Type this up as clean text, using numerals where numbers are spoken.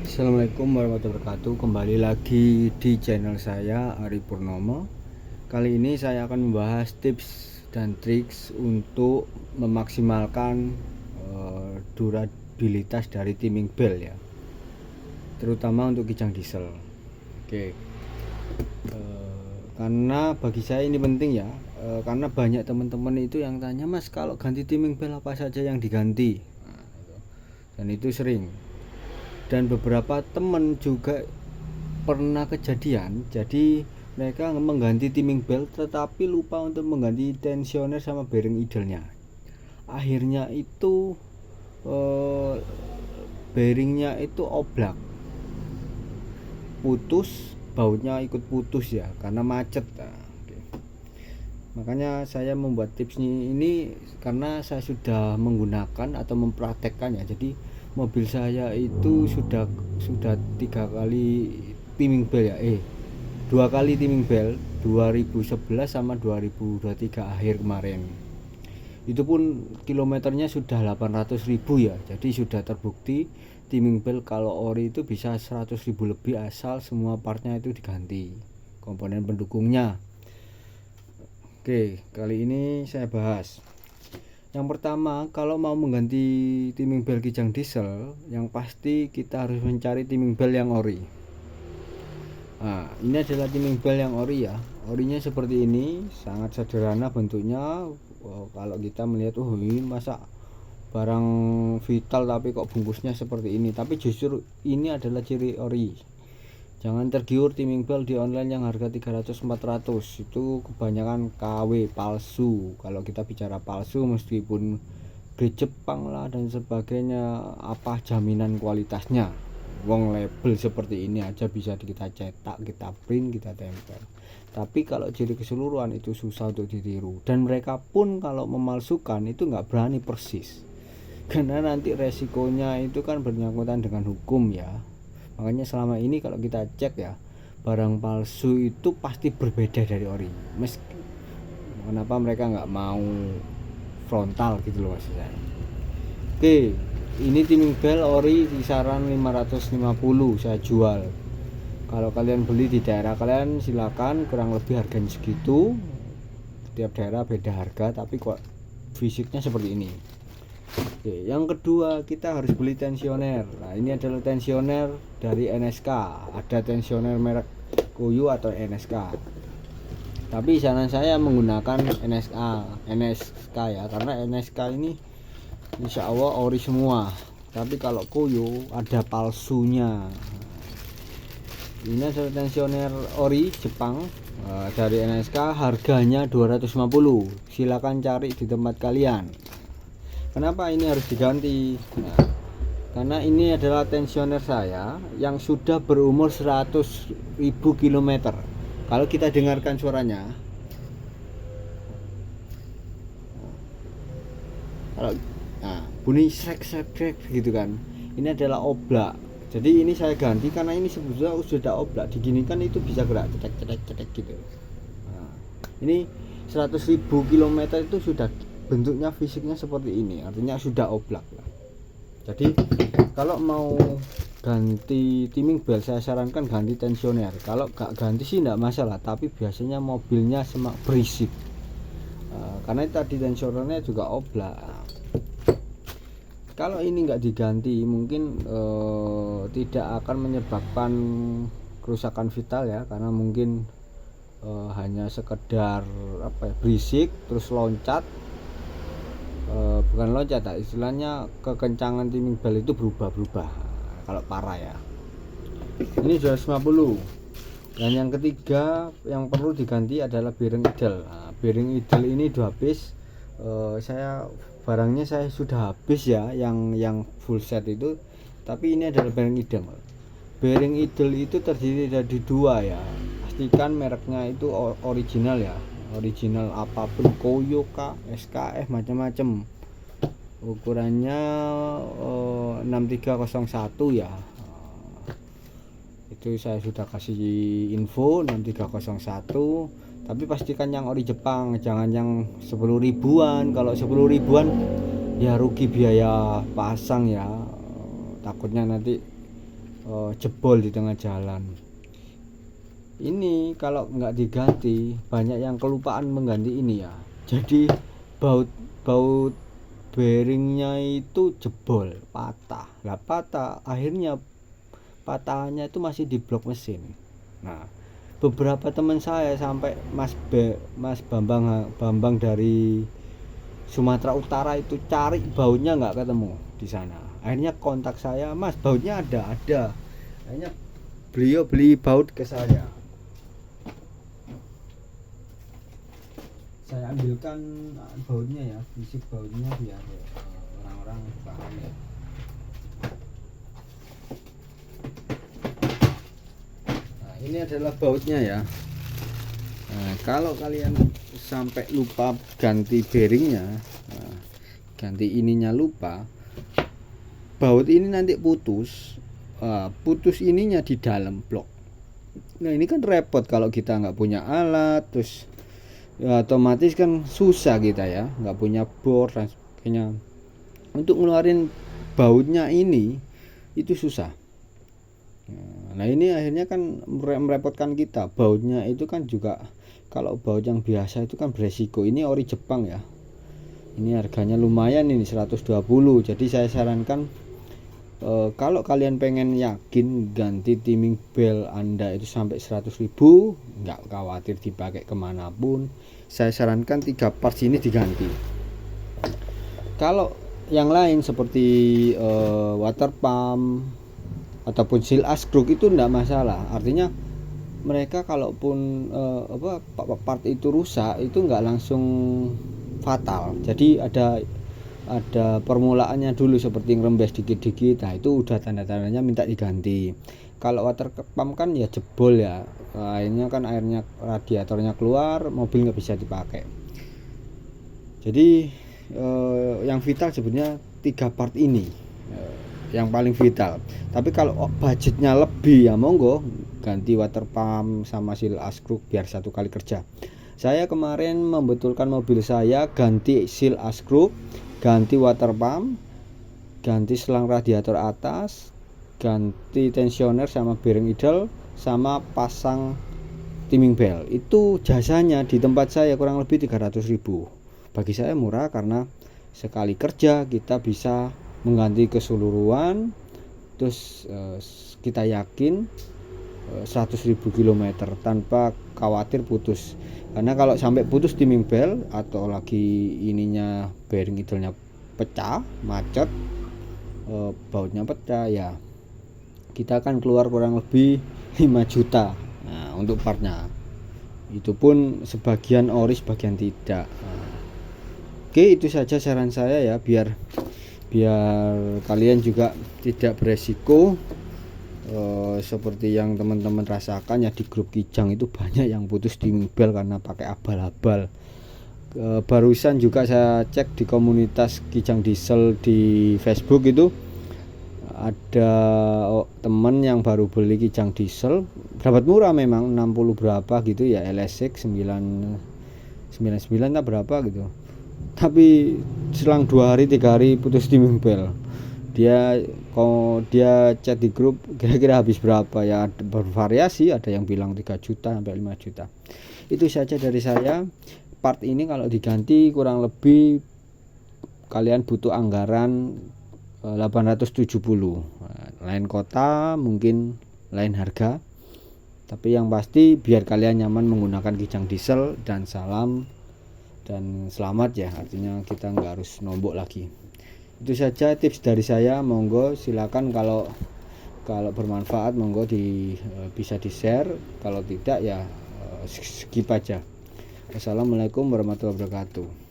Assalamualaikum warahmatullahi wabarakatuh. Kembali lagi di channel saya Ari Purnomo. Kali ini saya akan membahas tips dan triks untuk memaksimalkan durabilitas dari timing belt ya, terutama untuk kijang diesel. Oke, karena bagi saya ini penting ya, karena banyak teman-teman itu yang tanya, Mas, kalau ganti timing belt apa saja yang diganti? Dan itu sering. Dan beberapa teman juga pernah kejadian, jadi mereka mengganti timing belt tetapi lupa untuk mengganti tensioner sama bearing idle-nya. Akhirnya itu bearingnya itu oblak, putus, bautnya ikut putus ya karena macet. Makanya saya membuat tips ini karena saya sudah menggunakan atau mempraktekkan ya. Jadi mobil saya itu sudah 3 kali timing belt ya, 2 kali timing belt 2011 sama 2023 akhir kemarin. Itu pun kilometernya sudah 800.000 ya. Jadi sudah terbukti timing belt kalau ori itu bisa 100.000 lebih asal semua partnya itu diganti, komponen pendukungnya. Oke, kali ini saya bahas. Yang pertama, kalau mau mengganti timing belt kijang diesel, yang pasti kita harus mencari timing belt yang ori. Nah, ini adalah timing belt yang ori ya. Orinya seperti ini, sangat sederhana bentuknya. Kalau kita melihat, ini masa barang vital tapi kok bungkusnya seperti ini. Tapi justru ini adalah ciri ori. Jangan tergiur timing belt di online yang harga 300-400, itu kebanyakan KW palsu. Kalau kita bicara palsu, meskipun grade Jepang lah dan sebagainya, apa jaminan kualitasnya? Wong label seperti ini aja bisa kita cetak, kita print, kita tempel. Tapi kalau ciri keseluruhan itu susah untuk ditiru. Dan mereka pun kalau memalsukan itu nggak berani persis, karena nanti resikonya itu kan bernyangkutan dengan hukum ya. Makanya selama ini kalau kita cek ya, barang palsu itu pasti berbeda dari ori. Kenapa mereka nggak mau frontal gitu loh maksud saya. Oke, ini timing belt ori kisaran 550 saya jual. Kalau kalian beli di daerah kalian silakan, kurang lebih harganya segitu. Setiap daerah beda harga, tapi kok fisiknya seperti ini. Oke, yang kedua kita harus beli tensioner. Nah, ini adalah tensioner dari NSK. Ada tensioner merek Koyo atau NSK. Tapi saran saya menggunakan NSK ya, karena NSK ini insya Allah ori semua. Tapi kalau Koyo ada palsunya. Ini adalah tensioner ori Jepang dari NSK, harganya 250. Silakan cari di tempat kalian. Kenapa ini harus diganti? Nah, karena ini adalah tensioner saya yang sudah berumur 100.000 km. Kalau kita dengarkan suaranya, kalau bunyi srek gitu kan, ini adalah oblak. Jadi ini saya ganti karena ini sebetulnya sudah oblak, diginikan itu bisa gerak cetek gitu. Nah, ini 100.000 km itu sudah bentuknya fisiknya seperti ini, artinya sudah oblak lah. Jadi kalau mau ganti timing belt saya sarankan ganti tensioner. Kalau gak ganti sih tidak masalah, tapi biasanya mobilnya semak berisik karena tadi tensionernya juga oblak. Kalau ini nggak diganti mungkin tidak akan menyebabkan kerusakan vital ya, karena mungkin hanya sekedar berisik terus loncat. Bukan loncat ya, istilahnya kekencangan timing belt itu berubah kalau parah ya. Ini 250. Dan yang ketiga yang perlu diganti adalah bearing idle. Nah, bearing idle ini 2 piece. Barangnya saya sudah habis ya, yang full set itu. Tapi ini adalah bearing idle. Bearing idle itu terdiri dari 2 ya. Pastikan mereknya itu original ya. Original apapun, Koyo, SKF, macam-macam. Ukurannya 6301 ya. Itu saya sudah kasih info 6301. Tapi pastikan yang ori Jepang, jangan yang 10 ribuan. Kalau 10 ribuan ya rugi biaya pasang ya. Takutnya nanti jebol di tengah jalan. Ini kalau nggak diganti, banyak yang kelupaan mengganti ini ya. Jadi baut bearingnya itu jebol, patah. Lah patah, akhirnya patahannya itu masih di blok mesin. Nah, beberapa teman saya sampai Mas Bambang dari Sumatera Utara itu cari bautnya nggak ketemu di sana. Akhirnya kontak saya, Mas bautnya ada. Akhirnya beliau beli baut ke saya. Saya ambilkan bautnya ya, fisik bautnya biar orang-orang paham ya. Nah, ini adalah bautnya ya. Nah, kalau kalian sampai lupa ganti bearingnya, ganti ininya lupa, baut ini nanti putus ininya di dalam blok. Nah ini kan repot kalau kita nggak punya alat, terus ya, otomatis kan susah kita ya, nggak punya bor dan sebagainya. Untuk ngeluarin bautnya ini itu susah. Nah ini akhirnya kan merepotkan kita. Bautnya itu kan juga, kalau baut yang biasa itu kan beresiko. Ini ori Jepang ya, ini harganya lumayan, ini 120. Jadi saya sarankan kalau kalian pengen yakin ganti timing belt Anda itu sampai 100.000, nggak khawatir dipakai kemanapun, saya sarankan 3 parts ini diganti. Kalau yang lain seperti water pump ataupun seal askruk itu enggak masalah. Artinya mereka kalaupun part itu rusak itu enggak langsung fatal. Jadi ada permulaannya dulu seperti ngerembes dikit-dikit. Nah itu udah tanda-tandanya minta diganti. Kalau water pump kan ya jebol ya, akhirnya kan airnya, radiatornya keluar, mobil nggak bisa dipakai. Jadi yang vital sebenarnya 3 part ini yang paling vital. Tapi kalau budgetnya lebih ya monggo ganti water pump sama seal askruk biar satu kali kerja. Saya kemarin membetulkan mobil saya, ganti seal askruk, ganti water pump, ganti selang radiator atas, ganti tensioner sama bearing idle, sama pasang timing belt. Itu jasanya di tempat saya kurang lebih 300.000. Bagi saya murah karena sekali kerja kita bisa mengganti keseluruhan, terus kita yakin 100.000 km tanpa khawatir putus. Karena kalau sampai putus timing belt atau lagi ininya bearing idle-nya pecah, macet, bautnya pecah ya, kita akan keluar kurang lebih 5 juta. Nah, untuk partnya itu pun sebagian ori, sebagian tidak. Oke, itu saja saran saya ya, biar kalian juga tidak beresiko seperti yang teman-teman rasakan ya. Di grup Kijang itu banyak yang putus timing belt karena pakai abal-abal. Barusan juga saya cek di komunitas Kijang Diesel di Facebook, itu ada teman yang baru beli Kijang Diesel, dapat murah memang 60 berapa gitu ya, LSX 999 tak berapa gitu, tapi selang 2 hari 3 hari putus timing belt. Dia chat di grup, kira-kira habis berapa ya, bervariasi, ada yang bilang 3 juta sampai 5 juta. Itu saja dari saya. Part ini kalau diganti kurang lebih kalian butuh anggaran 870. Lain kota mungkin lain harga, tapi yang pasti biar kalian nyaman menggunakan Kijang Diesel. Dan salam dan selamat ya, artinya kita nggak harus nombok lagi. Itu saja tips dari saya, monggo silakan kalau bermanfaat monggo bisa di share, kalau tidak ya skip aja. Wassalamualaikum warahmatullahi wabarakatuh.